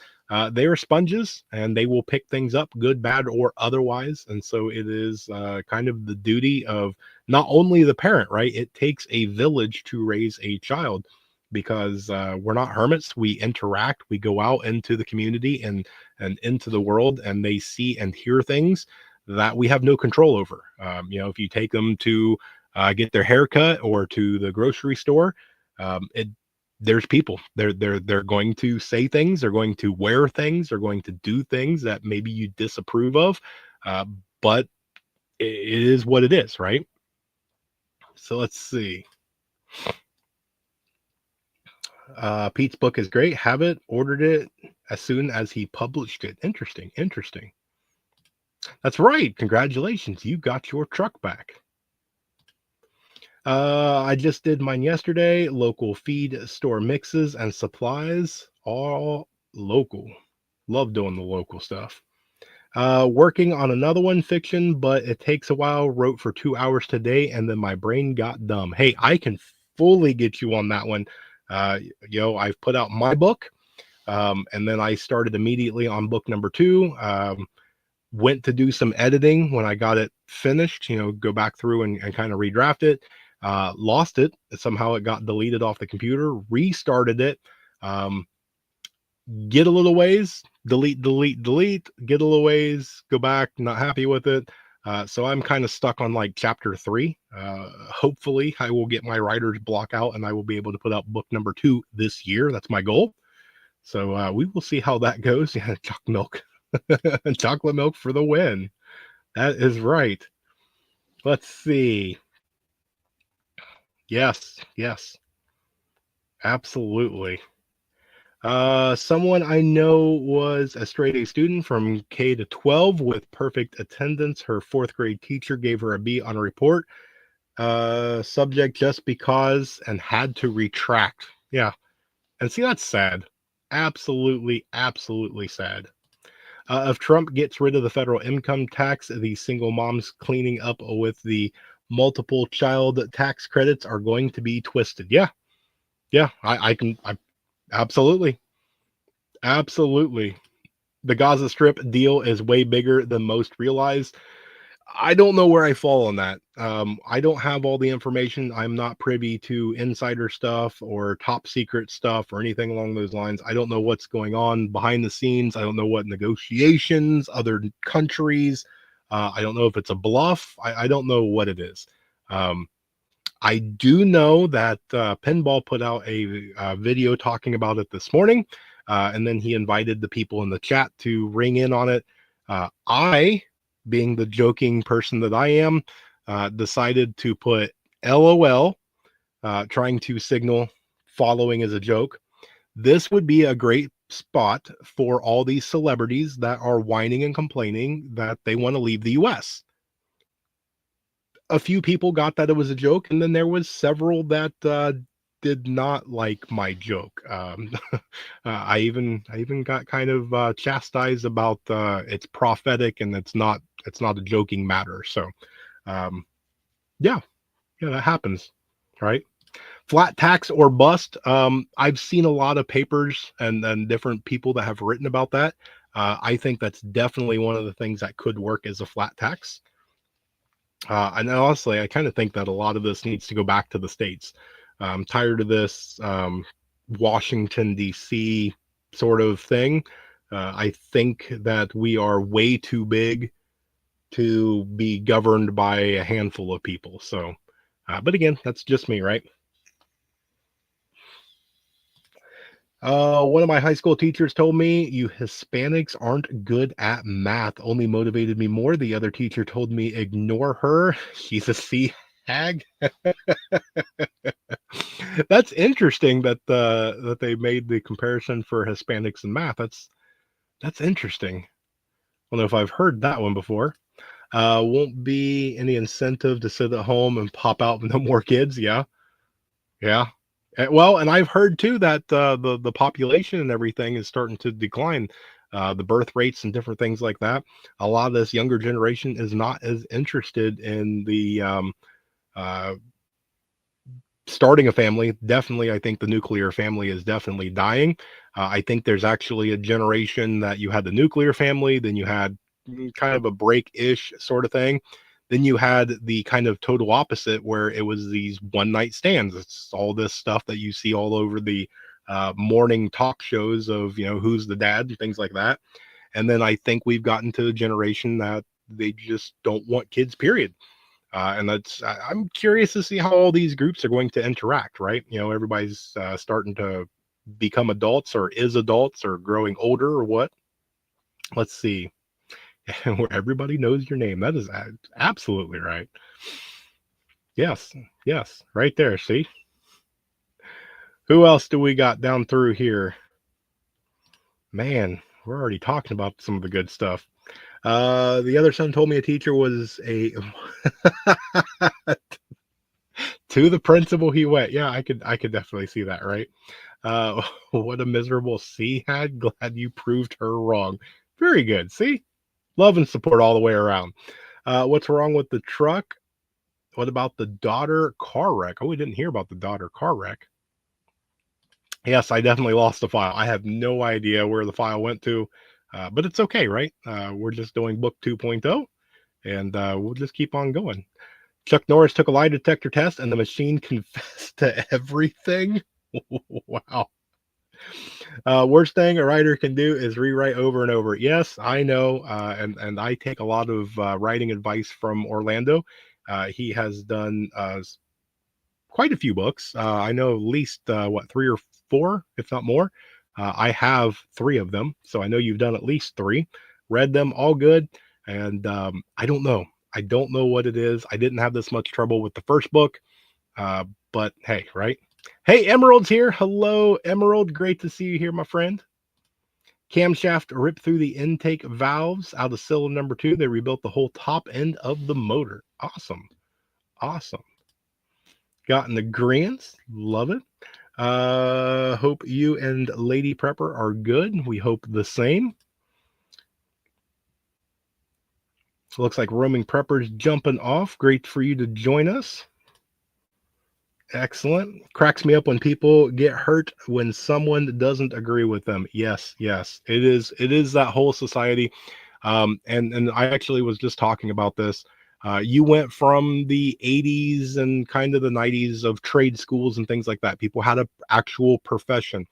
They are sponges and they will pick things up, good, bad, or otherwise. And so it is kind of the duty of not only the parent, right? It takes a village to raise a child because we're not hermits. We interact, we go out into the community and into the world, and they see and hear things that we have no control over. If you take them to get their haircut or to the grocery store, it there's people. They're going to say things, they're going to wear things, they're going to do things that maybe you disapprove of, but it is what it is, right? So let's see. Pete's book is great. Have it, ordered it as soon as he published it. Interesting, interesting. That's right. Congratulations. You got your truck back. I just did mine yesterday. Local feed store mixes and supplies, all local. Love doing the local stuff. Working on another one, fiction, but it takes a while. Wrote for 2 hours today, and then my brain got dumb. Hey, I can fully get you on that one. I've put out my book, and then I started immediately on book number two. Went to do some editing when I got it finished, go back through and kind of redraft it. Lost it. Somehow it got deleted off the computer, restarted it. Get a little ways, delete, get a little ways, go back, not happy with it. So I'm kind of stuck on like chapter 3. Hopefully I will get my writer's block out and I will be able to put out book number 2 this year. That's my goal. So we will see how that goes. Yeah, chocolate milk. Chocolate milk for the win. That is right. Let's see. Yes, yes, absolutely. Someone I know was a straight A student from K to 12 with perfect attendance. Her fourth grade teacher gave her a B on a report. Subject just because and had to retract. Yeah. And see, that's sad. Absolutely, absolutely sad. If Trump gets rid of the federal income tax, the single moms cleaning up with the multiple child tax credits are going to be twisted. Yeah. Yeah. I absolutely, absolutely. The Gaza Strip deal is way bigger than most realize. I don't know where I fall on that. I don't have all the information. I'm not privy to insider stuff or top secret stuff or anything along those lines. I don't know what's going on behind the scenes. I don't know what negotiations, other countries. I don't know if it's a bluff. I don't know what it is. Um, I do know that Pinball put out a video talking about it this morning, and then he invited the people in the chat to ring in on it. I, being the joking person that I am, decided to put LOL, trying to signal following as a joke. This would be a great spot for all these celebrities that are whining and complaining that they want to leave the US. A few people got that it was a joke, and then there was several that did not like my joke. I even got kind of chastised about it's prophetic and it's not a joking matter. So um, yeah, yeah, that happens, right? Flat tax or bust. I've seen a lot of papers and different people that have written about that. I think that's definitely one of the things that could work as a flat tax. And honestly, I kind of think that a lot of this needs to go back to the states. I'm tired of this Washington, D.C. sort of thing. I think that we are way too big to be governed by a handful of people. So, but again, that's just me, right? One of my high school teachers told me, "You Hispanics aren't good at math. Only motivated me more. The other teacher told me, ignore her. She's a C hag." That's interesting that that they made the comparison for Hispanics and math. That's interesting. I don't know if I've heard that one before. Won't be any incentive to sit at home and pop out with no more kids. Yeah, yeah. Well, and I've heard too that the population and everything is starting to decline. The birth rates and different things like that. A lot of this younger generation is not as interested in the uh, starting a family. Definitely, I think the nuclear family is definitely dying. I think there's actually a generation that you had the nuclear family, then you had kind of a break-ish sort of thing. Then you had the kind of total opposite where it was these one night stands. It's all this stuff that you see all over the morning talk shows of, who's the dad and things like that. And then I think we've gotten to a generation that they just don't want kids, period. And I'm curious to see how all these groups are going to interact, right? Everybody's starting to become adults or is adults or growing older or what. Let's see. Where everybody knows your name. That is absolutely right. Yes, yes, right there. See, who else do we got down through here? Man, we're already talking about some of the good stuff. The other son told me a teacher was a to the principal he went. Yeah, I could definitely see that, right? What a miserable C had. Glad you proved her wrong. Very good. See, love and support all the way around. What's wrong with the truck? What about the daughter car wreck? Oh, we didn't hear about the daughter car wreck. Yes, I definitely lost the file. I have no idea where the file went to, but it's okay, right? We're just doing book 2.0, and we'll just keep on going. Chuck Norris took a lie detector test, and the machine confessed to everything. Wow. Worst thing a writer can do is rewrite over and over. Yes, I know, and I take a lot of writing advice from Orlando. He has done quite a few books. I know at least what 3 or 4, if not more. I have 3 of them, so I know you've done at least 3. Read them, all good, and I don't know. I don't know what it is. I didn't have this much trouble with the first book, uh, but hey, right? Hey, Emerald's here. Hello, Emerald. Great to see you here, my friend. Camshaft ripped through the intake valves out of cylinder number 2. They rebuilt the whole top end of the motor. Awesome. Awesome. Got an agreement. Love it. Hope you and Lady Prepper are good. We hope the same. Looks like Roaming Prepper's jumping off. Great for you to join us. Excellent. Cracks me up when people get hurt when someone doesn't agree with them. Yes, yes. It is that whole society. And I actually was just talking about this. You went from the 80s and kind of the 90s of trade schools and things like that. People had an actual profession.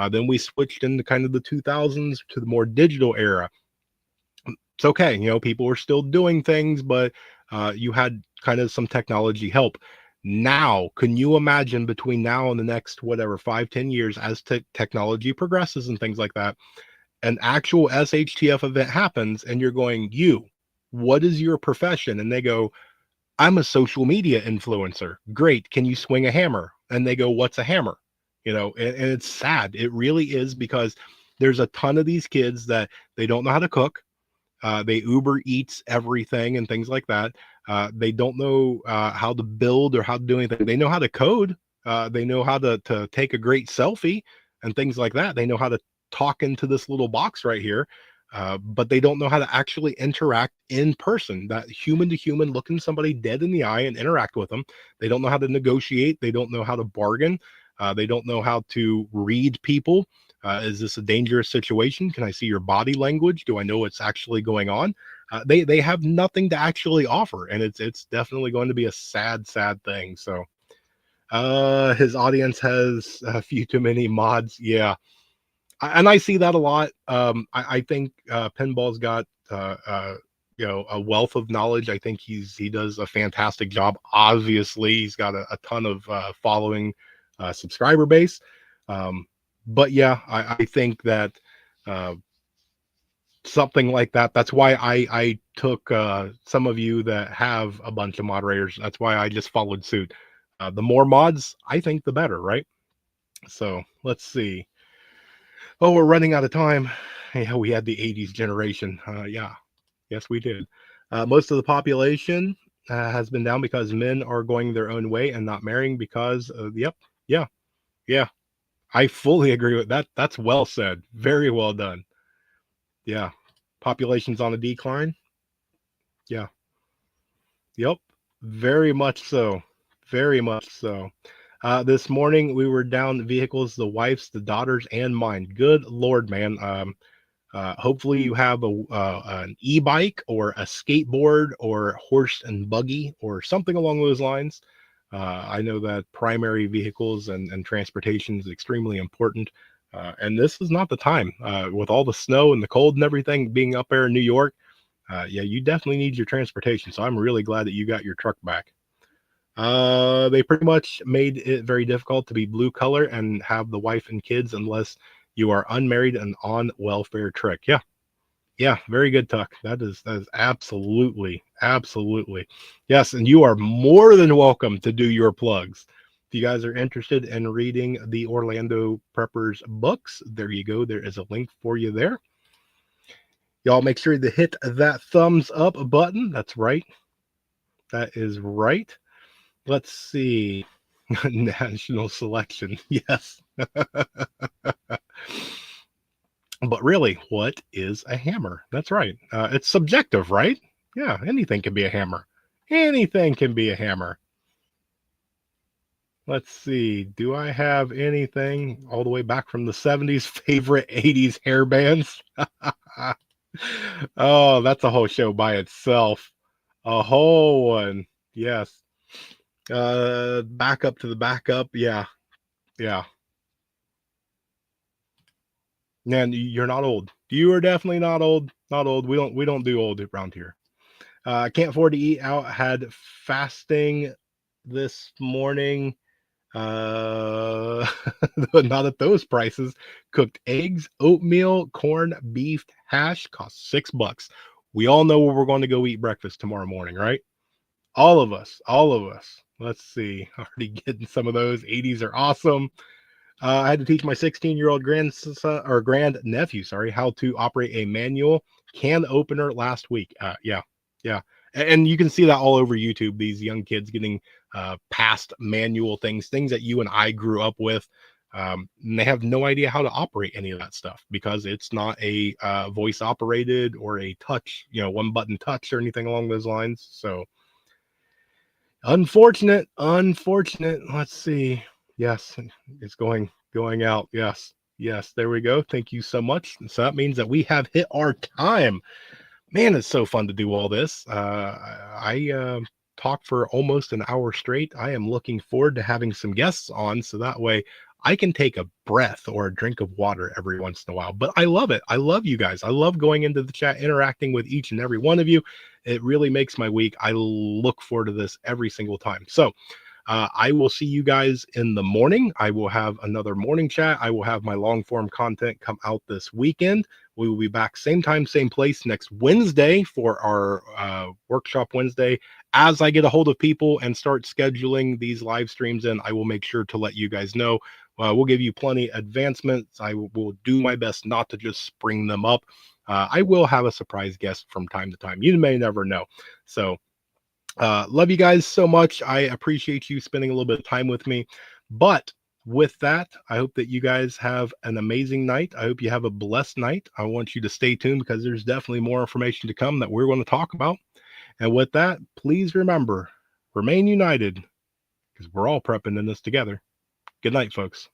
Then we switched into kind of the 2000s to the more digital era. It's okay, people were still doing things, but you had kind of some technology help. Now, can you imagine between now and the next whatever 5-10 years, as technology progresses and things like that, an actual SHTF event happens and you're going, what is your profession? And they go, I'm a social media influencer. Great. Can you swing a hammer? And they go, what's a hammer? And it's sad. It really is, because there's a ton of these kids that they don't know how to cook. They Uber Eats everything and things like that. They don't know how to build or how to do anything. They know how to code. They know how to take a great selfie and things like that. They know how to talk into this little box right here, but they don't know how to actually interact in person, that human to human, looking somebody dead in the eye and interact with them. They don't know how to negotiate. They don't know how to bargain. They don't know how to read people. Is this a dangerous situation? Can I see your body language? Do I know what's actually going on? They have nothing to actually offer, and it's definitely going to be a sad thing. So his audience has a few too many mods. Yeah, and I see that a lot. I think Pinball's got a wealth of knowledge. I think he does a fantastic job. Obviously, he's got a ton of following, subscriber base. But yeah, I think that something like that. That's why I took some of you that have a bunch of moderators. That's why I just followed suit. The more mods, I think, the better, right? So let's see. Oh, we're running out of time. Yeah, we had the 80s generation. Yeah, yes, we did. Most of the population has been down because men are going their own way and not marrying because, yep, yeah, yeah. I fully agree with that. That's well said. Very well done. Yeah. Population's on a decline. Yeah. Yep. Very much so. Very much so. This morning we were down vehicles, the wife's, the daughters, and mine. Good Lord, man. Hopefully you have an e-bike or a skateboard or horse and buggy or something along those lines. I know that primary vehicles and transportation is extremely important. And this is not the time with all the snow and the cold and everything being up there in New York. Yeah, you definitely need your transportation. So I'm really glad that you got your truck back. They pretty much made it very difficult to be blue collar and have the wife and kids unless you are unmarried and on welfare trick. Yeah. Yeah, very good, Tuck. That is absolutely, absolutely. Yes, and you are more than welcome to do your plugs. If you guys are interested in reading the Orlando Preppers books, there you go. There is a link for you there. Y'all make sure to hit that thumbs up button. That's right. That is right. Let's see. National selection. Yes. But really, what is a hammer? That's right. It's subjective, right? Yeah, anything can be a hammer. Anything can be a hammer. Let's see. Do I have anything all the way back from the 70s favorite 80s hair bands? Oh, that's a whole show by itself. A whole one. Yes. Back up to the backup. Yeah. Yeah. Man, you're not old. You are definitely not old. Not old. We don't do old around here. Can't afford to eat out. Had fasting this morning. Not at those prices. Cooked eggs, oatmeal, corn, beef, hash costs $6. We all know where we're going to go eat breakfast tomorrow morning, right? All of us, all of us. Let's see. Already getting some of those. 80s are awesome. I had to teach my 16-year-old grandson or grand nephew, sorry, how to operate a manual can opener last week. Yeah, yeah, and you can see that all over YouTube. These young kids getting past manual things that you and I grew up with. And they have no idea how to operate any of that stuff because it's not a voice operated or a touch, one button touch or anything along those lines. So unfortunate, unfortunate. Let's see. Yes, it's going out. Yes. Yes, there we go. Thank you so much. So that means that we have hit our time. Man, it's so fun to do all this. I talked for almost an hour straight. I am looking forward to having some guests on so that way I can take a breath or a drink of water every once in a while. But I love it. I love you guys. I love going into the chat, interacting with each and every one of you. It really makes my week. I look forward to this every single time. So, I will see you guys in the morning. I will have another morning chat. I will have my long form content come out this weekend. We will be back same time, same place next Wednesday for our workshop Wednesday. As I get a hold of people and start scheduling these live streams in, I will make sure to let you guys know. We'll give you plenty advancements. I will do my best not to just spring them up. I will have a surprise guest from time to time. You may never know. So love you guys so much. I appreciate you spending a little bit of time with me. But with that, I hope that you guys have an amazing night. I hope you have a blessed night. I want you to stay tuned because there's definitely more information to come that we're going to talk about. And with that, please remember, remain united because we're all prepping in this together. Good night, folks.